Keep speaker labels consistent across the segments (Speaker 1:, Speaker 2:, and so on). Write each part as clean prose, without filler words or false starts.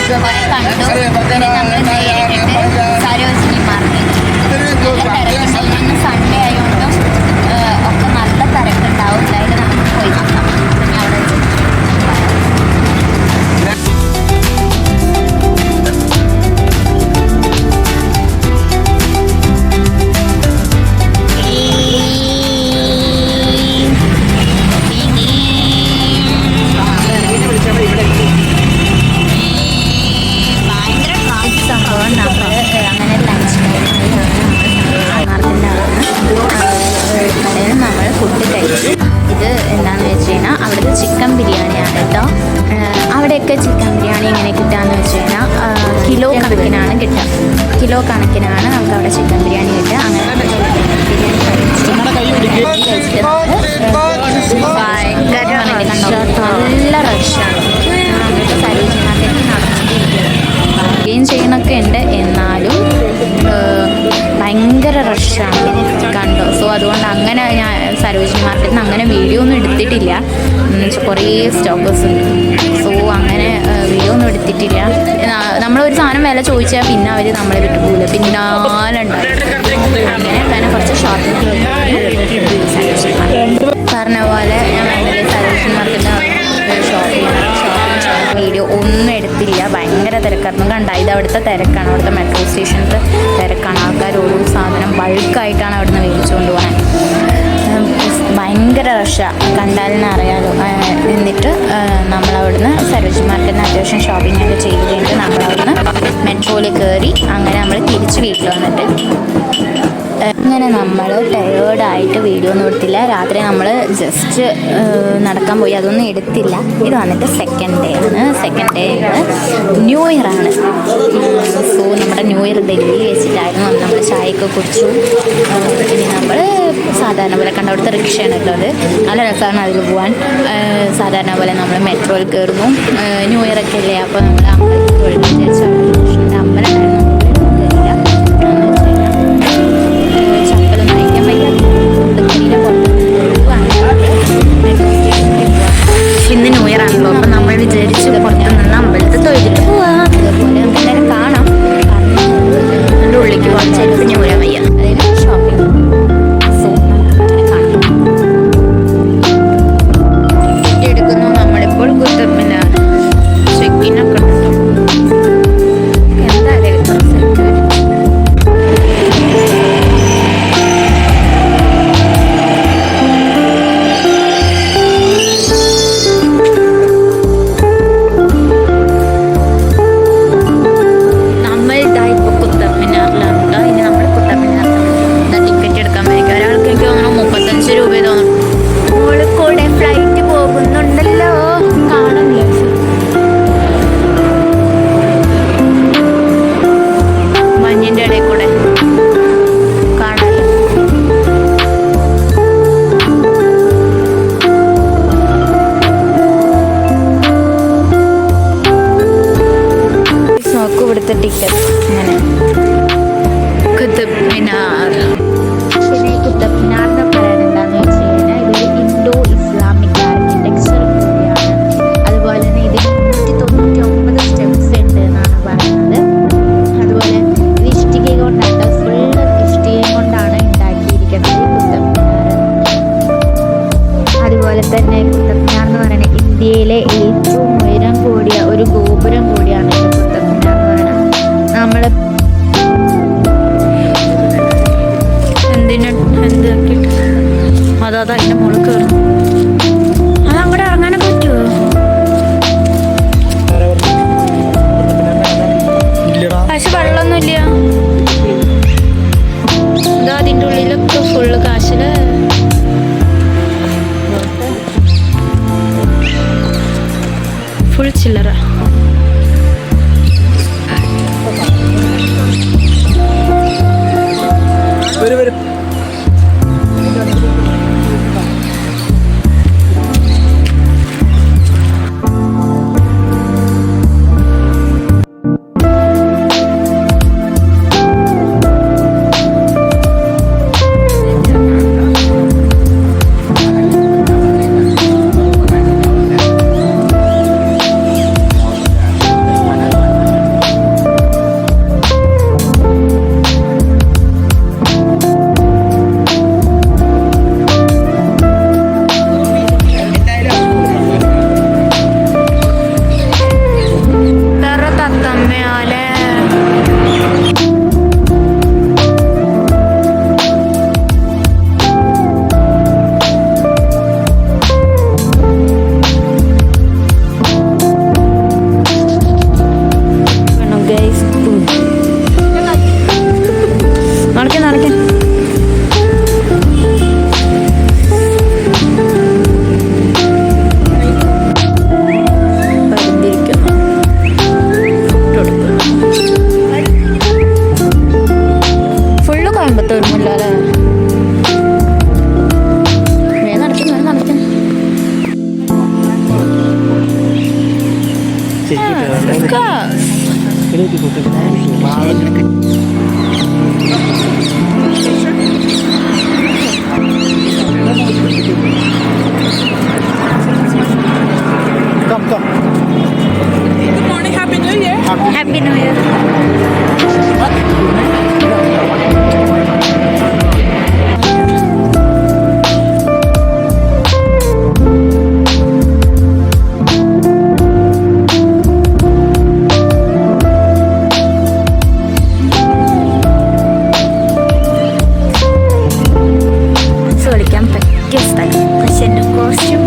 Speaker 1: പിന്നെ നമ്മൾ നേരിട്ടിട്ട് സരോജിനി മാർക്കറ്റ് തിരക്കുണ്ടാവും. ഇന്ന് സൺഡേ ആയതുകൊണ്ടും ഒക്കെ നല്ല തിരക്കുണ്ടാവും. എന്തായാലും നമുക്ക് പോയി നോക്കാം. പിന്നെ അവിടെ നമ്മൾ ഫുഡ് കഴിച്ചു. ഇത് എന്താണെന്ന് വെച്ച് കഴിഞ്ഞാൽ അവിടുത്തെ ചിക്കൻ ബിരിയാണിയാണ് കേട്ടോ. അവിടെയൊക്കെ ചിക്കൻ ബിരിയാണി ഇങ്ങനെ കിട്ടുകയെന്ന് വെച്ച് കഴിഞ്ഞാൽ കിലോ കണക്കിനാണ് കിട്ടുക. കിലോ കണക്കിനാണ് നമുക്ക് അവിടെ ചിക്കൻ ബിരിയാണി കിട്ടുക. അങ്ങനെ നല്ല റഷാണ്. സരോജിനി മാർക്കറ്റിൽ നടന്നുകൊണ്ടിരിക്കുന്നത് ഗെയിം ചെയ്യണമൊക്കെ ഉണ്ട്, എന്നാലും ഭയങ്കര റഷാണ് കണ്ടോ. സോ അതുകൊണ്ട് അങ്ങനെ ഞാൻ സരോജിനി മാർക്കറ്റിൽ നിന്ന് അങ്ങനെ വീഡിയോ ഒന്നും എടുത്തിട്ടില്ല. കുറേ സ്റ്റോക്കേഴ്സ് ഉണ്ട്. സോ അങ്ങനെ വീഡിയോ ഒന്നും എടുത്തിട്ടില്ല. നമ്മളൊരു സാധനം വില ചോദിച്ചാൽ പിന്നെ അവർ നമ്മളെ വിട്ടു പോകില്ല, പിന്നാലുണ്ടാവും. അങ്ങനെ തന്നെ കുറച്ച് ഷോപ്പിംഗ് സരോജിനി മാർക്കറ്റ് പറഞ്ഞ പോലെ ഞാൻ ഭയങ്കര സരോജിനി മാർക്കറ്റിൽ ഷോപ്പിംഗ് വീഡിയോ ഒന്നും എടുത്തില്ല. ഭയങ്കര തിരക്കായിരുന്നു. കണ്ട ഇത് അവിടുത്തെ തിരക്കാണ്, അവിടുത്തെ മെട്രോ സ്റ്റേഷനിലത്തെ തിരക്കാണ്. ആൾക്കാർ ഓരോ സാധനം ബൾക്കായിട്ടാണ് അവിടുന്ന് മേടിച്ചുകൊണ്ട് പോകുന്നത്. ഭയങ്കര റഷാണ്, കണ്ടാലിനെ അറിയാലോ. എന്നിട്ട് നമ്മളവിടുന്ന് സരോജിനി മാർക്കറ്റിന് അത്യാവശ്യം ഷോപ്പിംഗ് ഒക്കെ ചെയ്ത് കഴിഞ്ഞിട്ട് നമ്മളവിടുന്ന് മെട്രോയിൽ കയറി അങ്ങനെ നമ്മൾ തിരിച്ച് വീട്ടിൽ വന്നിട്ട് അങ്ങനെ നമ്മൾ ടയേർഡായിട്ട് വീഡിയോ ഒന്നും എടുത്തില്ല. രാത്രി നമ്മൾ ജസ്റ്റ് നടക്കാൻ പോയി, അതൊന്നും എടുത്തില്ല. ഇത് വന്നിട്ട് സെക്കൻഡ് ഡേ ആണ്. സെക്കൻഡ് ഡേ ന്യൂ ഇയർ ആണ്. സോ നമ്മുടെ ന്യൂ ഇയർ ഡൽഹിയിൽ വെച്ചിട്ടായിരുന്നു. നമ്മൾ ചായയൊക്കെ കുടിച്ചു. ഇനി നമ്മൾ സാധാരണ പോലെ കണ്ട അവിടുത്തെ റിക്ഷയാണല്ലോ, അത് നല്ല രസമാണ് അതിൽ പോകാൻ. സാധാരണ പോലെ നമ്മൾ മെട്രോയിൽ കയറുന്നു. ന്യൂ ഇയർ ഒക്കെ അല്ലേ, അപ്പോൾ നമ്മൾ അമ്പലത്തിൽ വിചാരിച്ച അമ്പലം ഉണ്ടായിരുന്നു. ഇന്ന് ന്യൂ ഇയർ ആണല്ലോ, അപ്പം നമ്മൾ വിചാരിച്ച് പുറത്തു നിന്ന് അമ്പലത്തിൽ തൊഴുതിട്ട് പോവാം. അതുപോലെ നമുക്ക് എല്ലാവരും കാണാം. അതിൻ്റെ ഉള്ളിലേക്ക് പോകാൻ ചിലപ്പോൾ ന്യൂ ഇയർ വയ്യ, അതായത് ഷോപ്പിംഗ്. സോ നമുക്ക് കാണാം. ടിക്കറ്റ് എടുക്കുന്നു നമ്മളിപ്പോൾ. കുത്തമ്പില്ല ചെക്കിനൊക്കെ ഉണ്ടോ എന്തായാലും ടിക്കറ്റ് അങ്ങനെ കുത്തബ് മിനാർ. പിന്നെ കുത്തബ് മിനാർ എന്ന് പറയുന്നത് എന്താണെന്ന് വെച്ച് കഴിഞ്ഞാൽ ഇതൊരു ഇൻഡോ ഇസ്ലാമിക് ആർക്കിടെക്ചർ കൂടിയാണ്. അതുപോലെ തന്നെ ഇതിന് 199 സ്റ്റെപ്സ് ഉണ്ട് എന്നാണ് പറയുന്നത്. അതുപോലെ ഇത് ഇഷ്ടിക കൊണ്ടാണ്, ഫുള്ള് ഇഷ്ടിക കൊണ്ടാണ് ഉണ്ടാക്കിയിരിക്കുന്നത് കുത്തബ് മിനാർ. അതുപോലെ തന്നെ കുത്തബ് മിനാർ എന്ന് പറയുന്നത് ഇന്ത്യയിലെ ഏറ്റവും ഉയരം കൂടിയ ഒരു ഗോപുരം കൂടിയാണ് ഇത് കുത്തബ് മിനാർ എന്ന് പറയുന്നത്. നമ്മൾ എന്താക്കിയിട്ട് അതാ അതിൻ്റെ മുകളിൽ കയറും. അത് അങ്ങോട്ട് ഇറങ്ങാനൊക്കെ പറ്റുമോ? പക്ഷെ വെള്ളമൊന്നുമില്ല. ഇതാ അതിൻ്റെ ഉള്ളിലൊക്കെ ഫുള്ള് കാശില് ഫുൾ ചില്ലറ. Of course.
Speaker 2: Come.
Speaker 3: Good morning, Happy New Year.
Speaker 1: Happy New Year. കളിക്കാൻ പറ്റിയ സ്ഥലം. പക്ഷെ എൻ്റെ കോസ്റ്റ്യൂം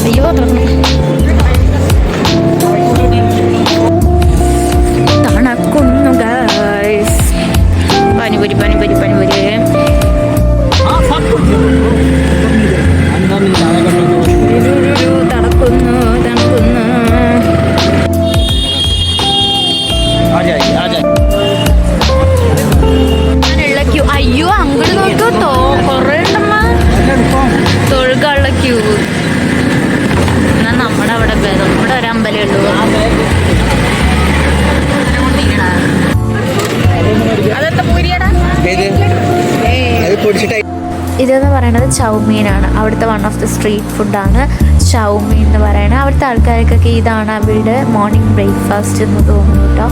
Speaker 1: അയ്യോ തണക്കുന്നു ഗൈസ്. പനിപുരി തണക്കുന്നു. ക്യൂ. അയ്യോ അങ്ങോട്ട് നോക്കോ, കൊറേ ഉണ്ടമ്മ തൊഴുകാനുള്ള ക്യൂ. എന്നാൽ നമ്മുടെ അവിടെ ഒരു അമ്പലേ ഉള്ളൂ. അതെന്താ പൂരിയടാ? ഇതെന്ന് പറയുന്നത് ചൗമീനാണ്. അവിടുത്തെ വൺ ഓഫ് ദ സ്ട്രീറ്റ് ഫുഡാണ് ചൗമീൻ എന്ന് പറയുന്നത്. അവിടുത്തെ ആൾക്കാർക്കൊക്കെ ഇതാണ് അവരുടെ മോർണിംഗ് ബ്രേക്ക്ഫാസ്റ്റ് എന്ന് തോന്നുന്നു കേട്ടോ.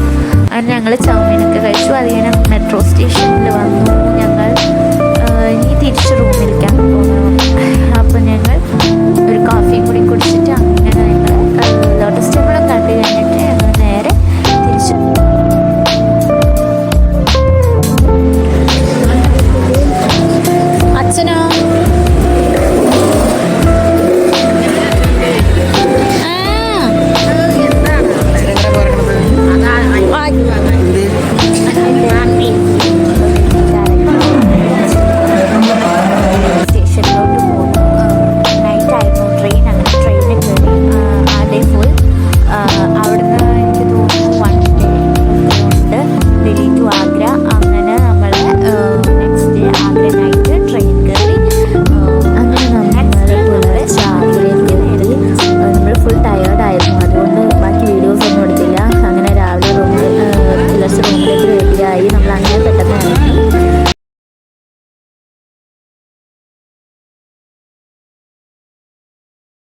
Speaker 1: അങ്ങനെ ഞങ്ങൾ ചൗമീനൊക്കെ കഴിച്ചു. അത് കഴിഞ്ഞ് മെട്രോ സ്റ്റേഷനിൽ വന്നു ഞങ്ങൾ.